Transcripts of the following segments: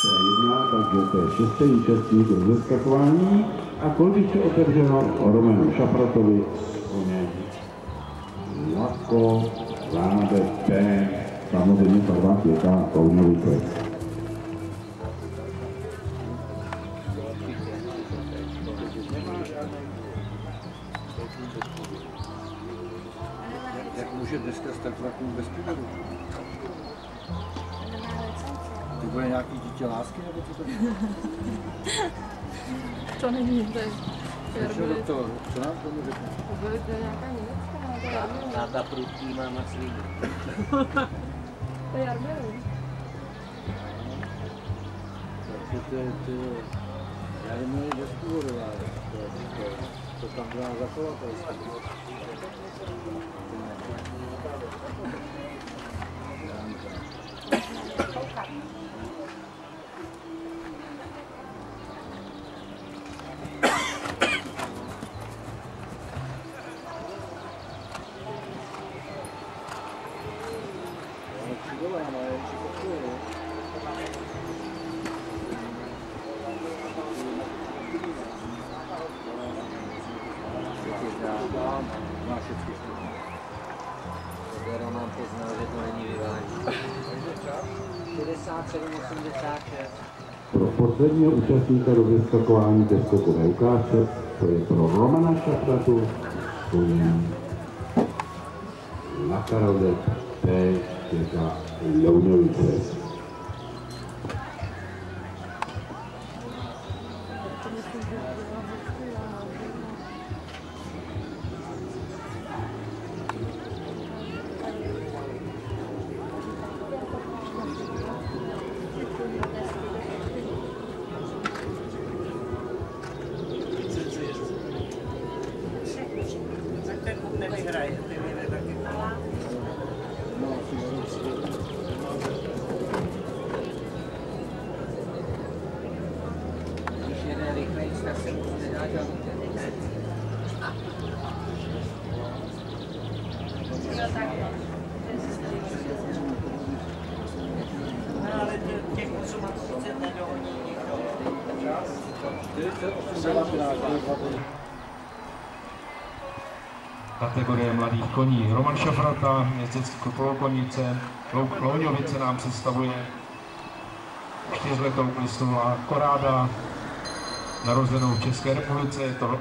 1, takže to je 6. účastník rozeskakování a kolbiště otevřeno Romanu Šafratovi, Latko, Lábe, P, samozřejmě prvá květa, Louňový klec. Jak může dneska startovat bez průvodu? To bude nějaký dítě lásky, nebo co to je? To není, to je co nám tomu řekne? To je nějaká německá, Táta prudký má moc lidí. to je Jarmil. Takže to je Jarmil bez průvodu, to tam byla zachovatelská. Roman poznal, že to není vyvání. 67,86. Pro posledního účastníka rozeskakování ke skoku na Lukáše, to je pro Romana Šafratu, to je Lakarode, P, květa, Louňový klec. Když jede rychlejc, tak se mu nedá žádný. Ale těch 38 nedohodí nikdo. Kategorie mladých koní. Roman Šafrata, jezdecký Kolokonice, Louňovice nám představuje 4letou Kristová Koráda, narozenou v České republice. Je to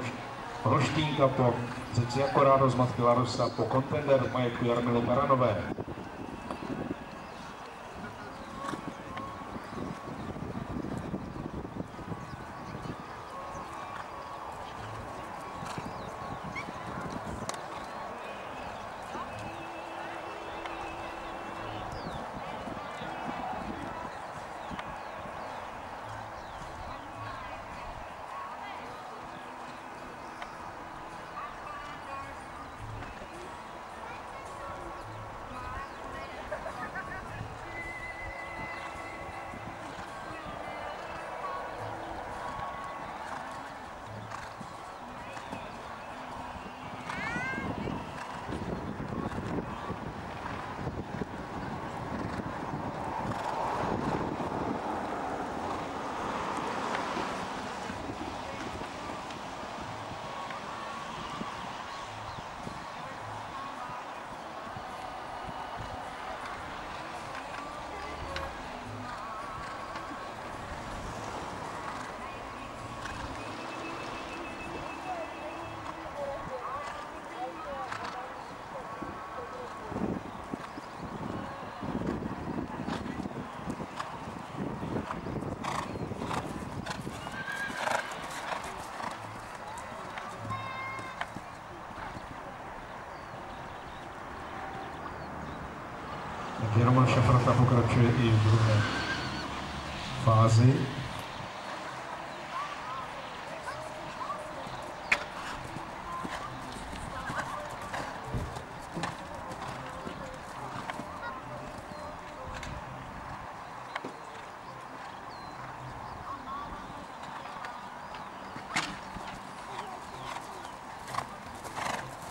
roštínka po řece Korádo z matky Larosa, po kontender majetku Jarmily Baranové. Takže Roman Šafrata pokračuje i v druhé fázi.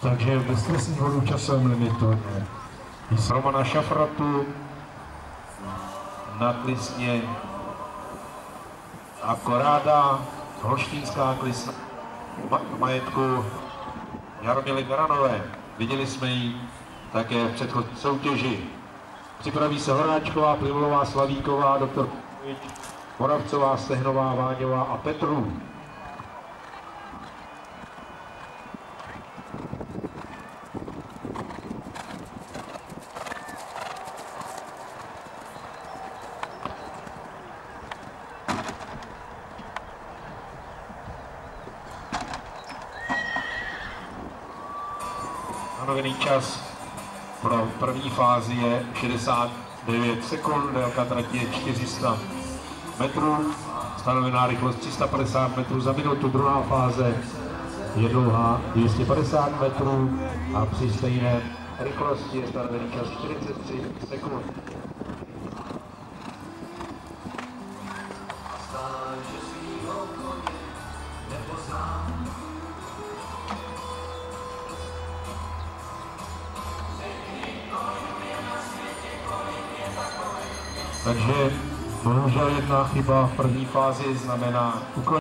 Takže bez trestních bodů časovém limitu z Romana Šafratu na Klysně a Koráda, holštínská klisna majetku Jarmily Beranové. Viděli jsme ji také v předchozí soutěži. Připraví se Horáčková, Plivulová, Slavíková, doktor Moravcová, Stehnová, Váňová a Petru. Stanovený čas pro první fázi je 69 sekund, délka trati je 400 metrů, stanovená rychlost 350 metrů za minutu. Druhá fáze je dlouhá 250 metrů a při stejné rychlosti je stanovený čas 43 sekund. Takže bohužel jedna chyba v první fázi znamená ukončení.